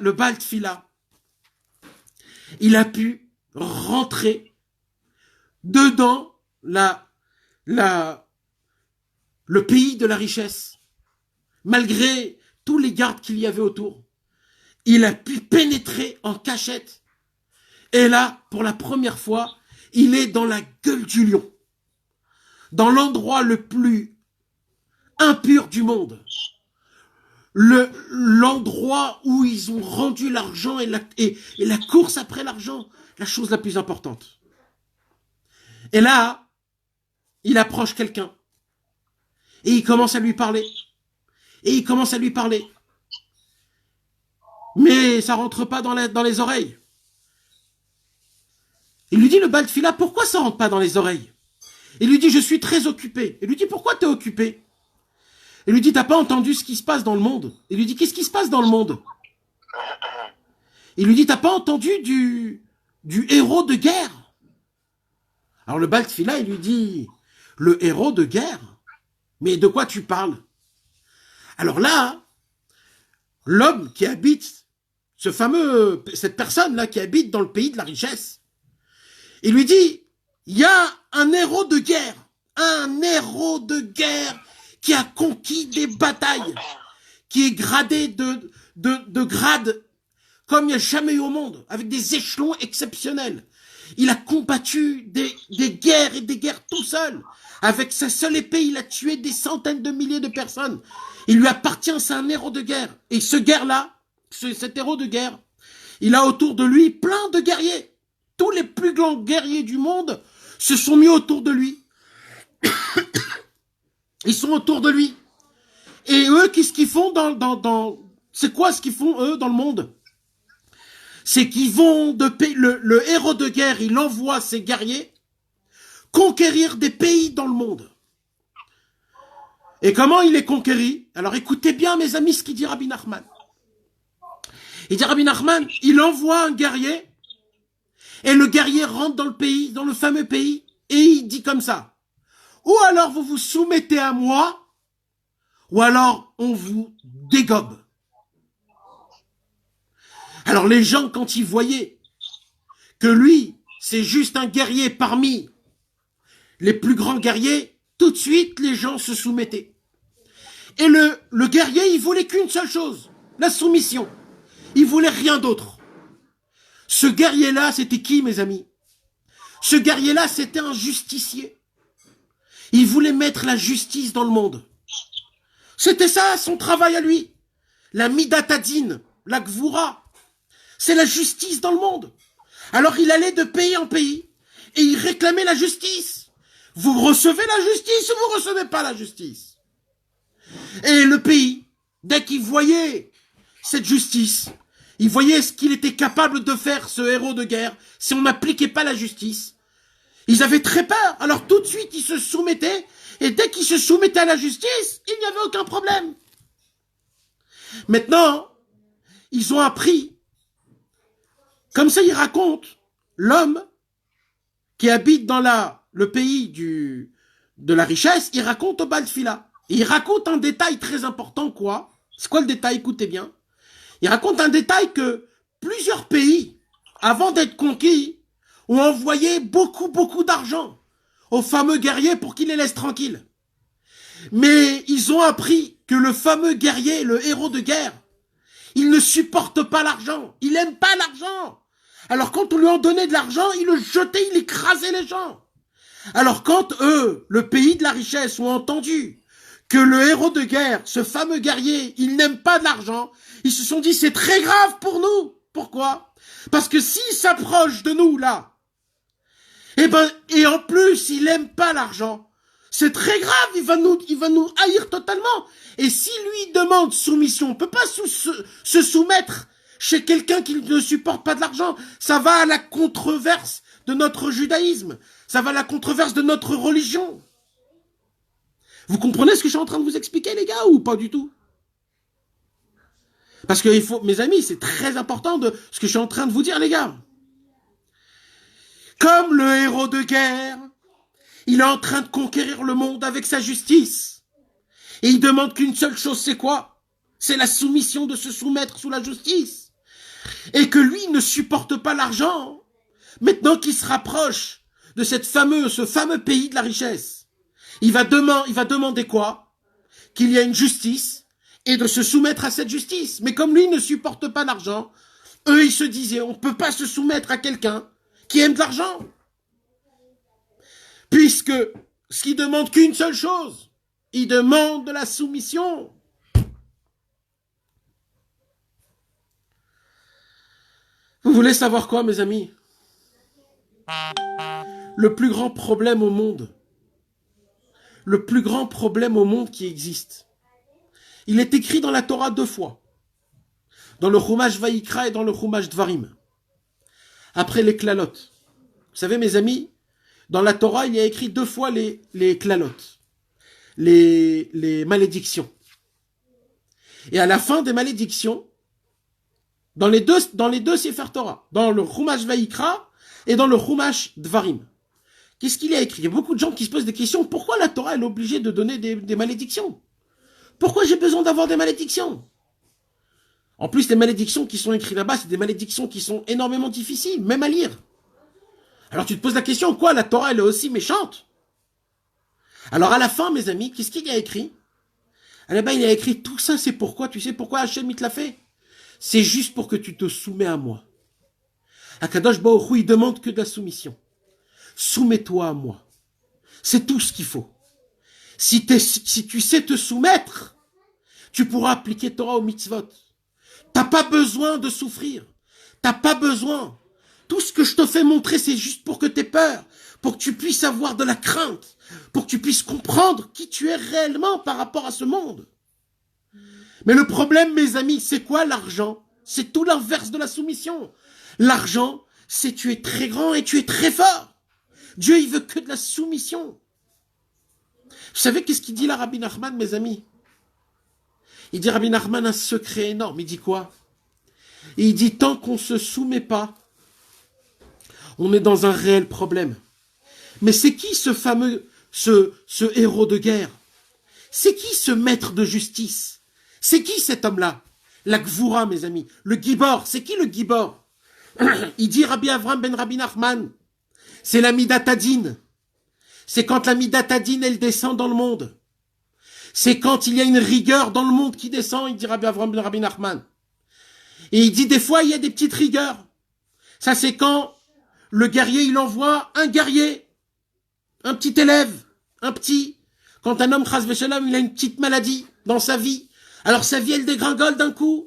le Baal Tfila, il a pu rentrer dedans le pays de la richesse. Malgré tous les gardes qu'il y avait autour, il a pu pénétrer en cachette. Et là, pour la première fois, il est dans la gueule du lion. Dans l'endroit le plus impur du monde. L'endroit où ils ont rendu l'argent et la course après l'argent, la chose la plus importante. Et là, il approche quelqu'un. Et il commence à lui parler. Mais ça rentre pas dans les oreilles. Il lui dit, le Baal Tfila, pourquoi ça rentre pas dans les oreilles? Il lui dit, je suis très occupé. Il lui dit, pourquoi t'es occupé? Il lui dit, t'as pas entendu ce qui se passe dans le monde? Il lui dit, qu'est-ce qui se passe dans le monde? Il lui dit, t'as pas entendu du héros de guerre? Alors le Baal Tfila, il lui dit, le héros de guerre? Mais de quoi tu parles? Alors là, l'homme qui habite, cette personne-là qui habite dans le pays de la richesse, il lui dit, il y a un héros de guerre qui a conquis des batailles, qui est gradé de grades comme il n'y a jamais eu au monde, avec des échelons exceptionnels. Il a combattu des guerres et des guerres tout seul. Avec sa seule épée, il a tué des centaines de milliers de personnes. Il lui appartient, c'est un héros de guerre. Et cet héros de guerre, il a autour de lui plein de guerriers. Tous les plus grands guerriers du monde se sont mis autour de lui. Ils sont autour de lui. Et eux, qu'est-ce qu'ils font c'est quoi ce qu'ils font, eux, dans le monde? C'est qu'ils vont le héros de guerre, il envoie ses guerriers conquérir des pays dans le monde. Et comment il les conquérit? Alors écoutez bien, mes amis, ce qu'il dit Rabbi Nachman. Il dit Rabbi Nachman, il envoie un guerrier, et le guerrier rentre dans le pays, dans le fameux pays, et il dit comme ça. Ou alors vous vous soumettez à moi, ou alors on vous dégobe. Alors les gens, quand ils voyaient que lui, c'est juste un guerrier parmi les plus grands guerriers, tout de suite les gens se soumettaient. Et le guerrier, il voulait qu'une seule chose, la soumission. Il voulait rien d'autre. Ce guerrier-là, c'était qui, mes amis? Ce guerrier-là, c'était un justicier. Il voulait mettre la justice dans le monde. C'était ça, son travail à lui. La midatadine, la gvoura. C'est la justice dans le monde. Alors il allait de pays en pays et il réclamait la justice. Vous recevez la justice ou vous recevez pas la justice? Et le pays, dès qu'il voyait cette justice, il voyait ce qu'il était capable de faire, ce héros de guerre, si on n'appliquait pas la justice. Ils avaient très peur. Alors tout de suite, ils se soumettaient. Et dès qu'ils se soumettaient à la justice, il n'y avait aucun problème. Maintenant, ils ont appris. Comme ça, ils racontent l'homme qui habite dans le pays de la richesse, il raconte au Baal Tfila. Il raconte un détail très important, quoi? C'est quoi le détail? Écoutez bien. Il raconte un détail que plusieurs pays, avant d'être conquis, ont envoyé beaucoup d'argent aux fameux guerriers pour qu'ils les laissent tranquilles. Mais ils ont appris que le fameux guerrier, le héros de guerre, il ne supporte pas l'argent. Il aime pas l'argent. Alors quand on lui en donnait de l'argent, il le jetait, il écrasait les gens. Alors quand eux, le pays de la richesse, ont entendu que le héros de guerre, ce fameux guerrier, il n'aime pas de l'argent, ils se sont dit c'est très grave pour nous. Pourquoi? Parce que s'il s'approche de nous là, et en plus il aime pas l'argent, c'est très grave, il va nous haïr totalement. Et si lui demande soumission, on peut pas se soumettre chez quelqu'un qui ne supporte pas de l'argent. Ça va à la controverse de notre judaïsme. Ça va à la controverse de notre religion. Vous comprenez ce que je suis en train de vous expliquer, les gars, ou pas du tout? Parce que mes amis, c'est très important de ce que je suis en train de vous dire, les gars. Comme le héros de guerre, il est en train de conquérir le monde avec sa justice. Et il demande qu'une seule chose, c'est quoi? C'est la soumission, de se soumettre sous la justice. et que lui ne supporte pas l'argent, maintenant qu'il se rapproche de ce fameux pays de la richesse, il va demander quoi? Qu'il y a une justice et de se soumettre à cette justice. Mais comme lui ne supporte pas l'argent, eux, ils se disaient, on ne peut pas se soumettre à quelqu'un qui aime de l'argent. Puisque ce qu'il demande qu'une seule chose, il demande de la soumission. Vous voulez savoir quoi, mes amis? Le plus grand problème au monde, qui existe, il est écrit dans la Torah 2 fois. Dans le Chumash Vayikra et dans le Chumash Dvarim. Après les klalot. Vous savez, mes amis, dans la Torah, il y a écrit 2 fois les klalot. Les malédictions. Et à la fin des malédictions, dans les deux Sefer Torah, dans le Chumash Vayikra et dans le Chumash Dvarim, qu'est-ce qu'il y a écrit? Il y a beaucoup de gens qui se posent des questions. Pourquoi la Torah est obligée de donner des malédictions? Pourquoi j'ai besoin d'avoir des malédictions? En plus, les malédictions qui sont écrites là-bas, c'est des malédictions qui sont énormément difficiles, même à lire. Alors tu te poses la question, quoi, la Torah, elle est aussi méchante? Alors à la fin, mes amis, qu'est-ce qu'il y a écrit? Là-bas, il y a écrit, tout ça, c'est pourquoi? Tu sais pourquoi Hachem, il te l'a fait? C'est juste pour que tu te soumets à moi. Akadosh Baruch Hu, il demande que de la soumission. Soumets-toi à moi. C'est tout ce qu'il faut. Si tu sais te soumettre, tu pourras appliquer Torah au mitzvot. T'as pas besoin de souffrir. T'as pas besoin. Tout ce que je te fais montrer, c'est juste pour que tu aies peur, pour que tu puisses avoir de la crainte, pour que tu puisses comprendre qui tu es réellement par rapport à ce monde. Mais le problème, mes amis, c'est quoi l'argent? C'est tout l'inverse de la soumission. L'argent, c'est tu es très grand et tu es très fort. Dieu, il veut que de la soumission. Vous savez qu'est-ce qu'il dit là, Rabbi Nachman, mes amis? Il dit, Rabbi Nachman, un secret énorme. Il dit quoi? Il dit, tant qu'on ne se soumet pas, on est dans un réel problème. Mais c'est qui ce héros de guerre? C'est qui ce maître de justice? C'est qui cet homme-là? La Gvoura, mes amis. Le Gibor. C'est qui le Gibor? Il dit Rabbi Avram ben Rabbi Nachman. C'est la Midatadine. C'est quand la Midatadine, elle descend dans le monde. C'est quand il y a une rigueur dans le monde qui descend, il dit Rabbi Avram ben Rabbi Nachman. Et il dit des fois, il y a des petites rigueurs. Ça, c'est quand le guerrier, il envoie un guerrier, un petit élève, quand un homme, chas v'shalom, il a une petite maladie dans sa vie, alors sa vie, elle dégringole d'un coup.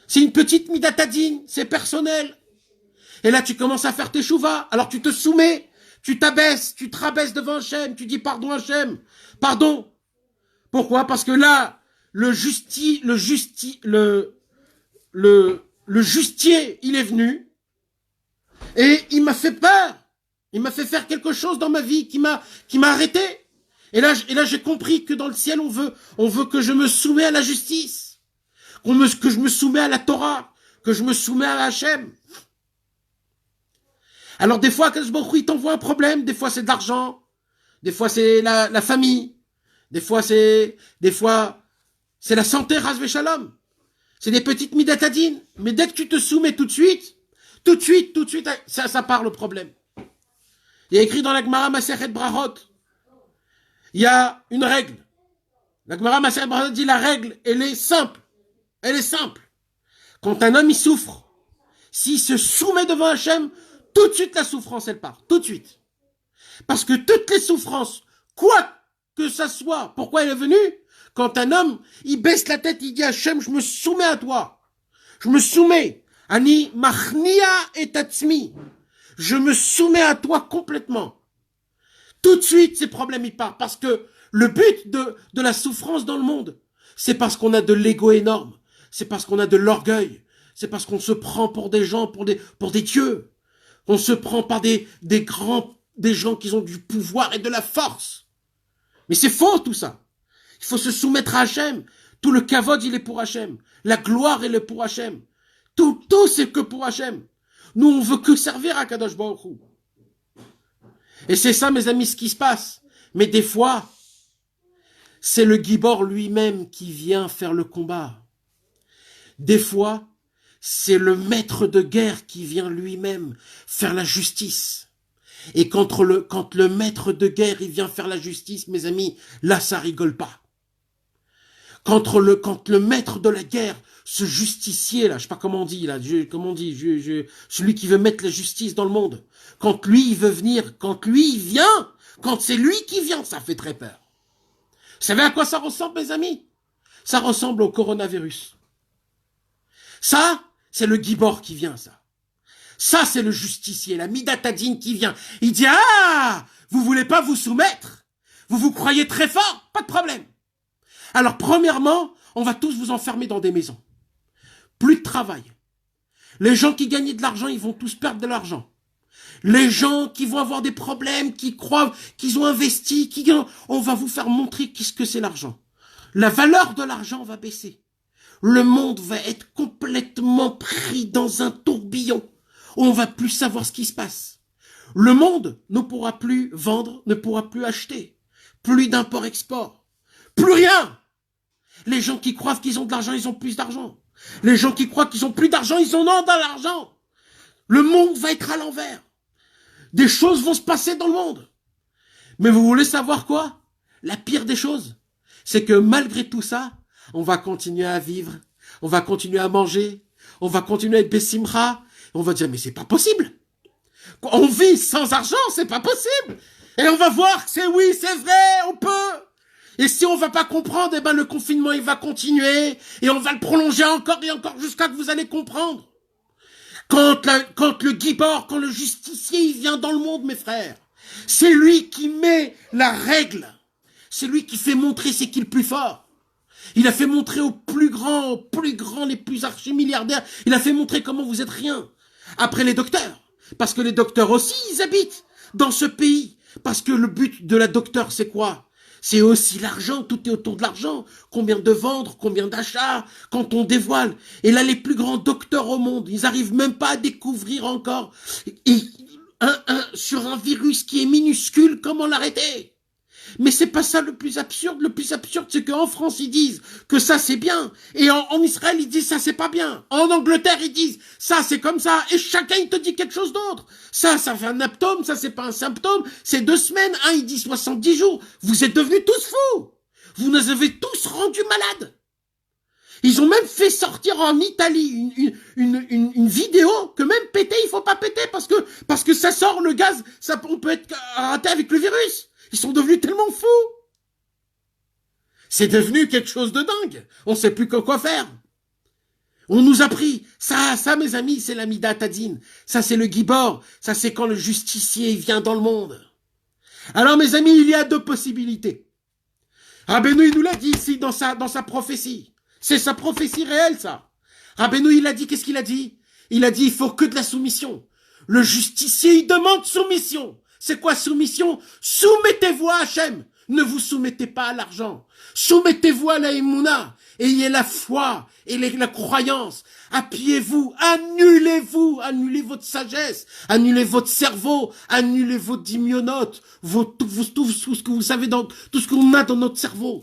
C'est une petite midatadine, c'est personnel. Et là, tu commences à faire tes chouvas, alors tu te soumets, tu t'abaisses, tu te rabaisses devant Hachem, tu dis pardon Hachem, pardon. Pourquoi? Parce que là, le justier, il est venu, et il m'a fait peur. Il m'a fait faire quelque chose dans ma vie qui m'a arrêté. Et là, j'ai compris que dans le ciel, on veut que je me soumets à la justice. Que je me soumets à la Torah. Que je me soumets à Hachem. Alors, des fois, il t'envoie un problème. Des fois, c'est de l'argent. Des fois, c'est la famille. Des fois, c'est la santé, ras v'shalom. C'est des petites midatadines. Mais dès que tu te soumets tout de suite, ça part le problème. Il y a écrit dans la Gemara Masechet Brachot, il y a une règle. La Gemara Masechet Brachot dit la règle, elle est simple. Elle est simple. Quand un homme, il souffre, s'il se soumet devant Hachem, tout de suite la souffrance, elle part. Tout de suite. Parce que toutes les souffrances, quoi que ça soit, pourquoi elle est venue? Quand un homme, il baisse la tête, il dit Hachem, je me soumets à toi. Je me soumets. Ani machnia et tatzmi. Je me soumets à toi complètement. Tout de suite, ces problèmes, ils partent. Parce que le but de la souffrance dans le monde, c'est parce qu'on a de l'ego énorme. C'est parce qu'on a de l'orgueil. C'est parce qu'on se prend pour des gens, pour des dieux. On se prend par des gens qui ont du pouvoir et de la force. Mais c'est faux, tout ça. Il faut se soumettre à Hachem. Tout le kavod, il est pour Hachem. La gloire, elle est pour Hachem. Tout, c'est que pour Hachem. Nous, on veut que servir à Kadosh Baruch Hu. Et c'est ça, mes amis, ce qui se passe. Mais des fois, c'est le Gibor lui-même qui vient faire le combat. Des fois, c'est le maître de guerre qui vient lui-même faire la justice. Et quand le maître de guerre il vient faire la justice, mes amis, là ça rigole pas. Quand le maître de la guerre, ce justicier là, je sais pas comment on dit là, celui qui veut mettre la justice dans le monde, quand lui il veut venir, quand lui il vient, quand c'est lui qui vient, ça fait très peur. Vous savez à quoi ça ressemble, mes amis? Ça ressemble au coronavirus. Ça, c'est le Gibor qui vient, ça. Ça, c'est le justicier, la Midatadine qui vient. Il dit, ah, vous voulez pas vous soumettre? Vous vous croyez très fort? Pas de problème. Alors, premièrement, on va tous vous enfermer dans des maisons. Plus de travail. Les gens qui gagnaient de l'argent, ils vont tous perdre de l'argent. Les gens qui vont avoir des problèmes, qui croient qu'ils ont investi, on va vous faire montrer qu'est-ce que c'est l'argent. La valeur de l'argent va baisser. Le monde va être complètement pris dans un tourbillon. On va plus savoir ce qui se passe. Le monde ne pourra plus vendre, ne pourra plus acheter. Plus d'import-export. Plus rien. Les gens qui croient qu'ils ont de l'argent, ils ont plus d'argent. Les gens qui croient qu'ils ont plus d'argent, ils en ont de l'argent. Le monde va être à l'envers. Des choses vont se passer dans le monde. Mais vous voulez savoir quoi? La pire des choses, c'est que malgré tout ça, on va continuer à vivre, on va continuer à manger, on va continuer à être bessimra. On va dire, mais c'est pas possible. On vit sans argent, c'est pas possible. Et on va voir que c'est oui, c'est vrai, on peut. Et si on va pas comprendre, eh ben le confinement il va continuer et on va le prolonger encore et encore jusqu'à que vous allez comprendre. Quand le Gibor, quand le justicier il vient dans le monde, mes frères, c'est lui qui met la règle. C'est lui qui fait montrer c'est qui le plus fort. Il a fait montrer aux plus grands, les plus archi-milliardaires, il a fait montrer comment vous êtes rien. Après les docteurs. Parce que les docteurs aussi, ils habitent dans ce pays. Parce que le but de la docteur, c'est quoi? C'est aussi l'argent, tout est autour de l'argent. Combien de vendre, combien d'achats, quand on dévoile. Et là, les plus grands docteurs au monde, ils arrivent même pas à découvrir encore sur un virus qui est minuscule, comment l'arrêter? Mais c'est pas ça le plus absurde. Le plus absurde, c'est qu'en France, ils disent que ça, c'est bien. Et en Israël, ils disent ça, c'est pas bien. En Angleterre, ils disent ça, c'est comme ça. Et chacun, il te dit quelque chose d'autre. Ça fait un symptôme. Ça, c'est pas un symptôme. C'est 2 semaines. Un, il dit 70 jours. Vous êtes devenus tous fous. Vous nous avez tous rendus malades. Ils ont même fait sortir en Italie une vidéo que même péter, il faut pas péter parce que ça sort le gaz. Ça, on peut être raté avec le virus. Ils sont devenus tellement fous. C'est devenu quelque chose de dingue. On sait plus quoi faire. On nous a pris. Ça, mes amis, c'est la Midatadine. Ça, c'est le Gibor. Ça, c'est quand le justicier vient dans le monde. Alors, mes amis, il y a 2 possibilités. Rabbeinu, il nous l'a dit ici dans sa prophétie. C'est sa prophétie réelle, ça. Rabbeinu, il a dit, qu'est-ce qu'il a dit? Il a dit, il faut que de la soumission. Le justicier, il demande soumission. C'est quoi soumission? Soumettez-vous à Hachem. Ne vous soumettez pas à l'argent. Soumettez-vous à la Emouna. Ayez la foi et la croyance. Appuyez-vous, annulez votre sagesse, annulez votre cerveau, annulez vos dimionotes, tout ce que vous savez tout ce qu'on a dans notre cerveau.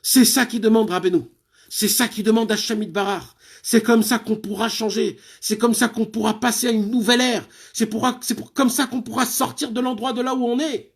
C'est ça qui demande Rabbeinu. C'est ça qui demande Hachem Yitbarach. C'est comme ça qu'on pourra changer. C'est comme ça qu'on pourra passer à une nouvelle ère. C'est comme ça qu'on pourra sortir de l'endroit de là où on est.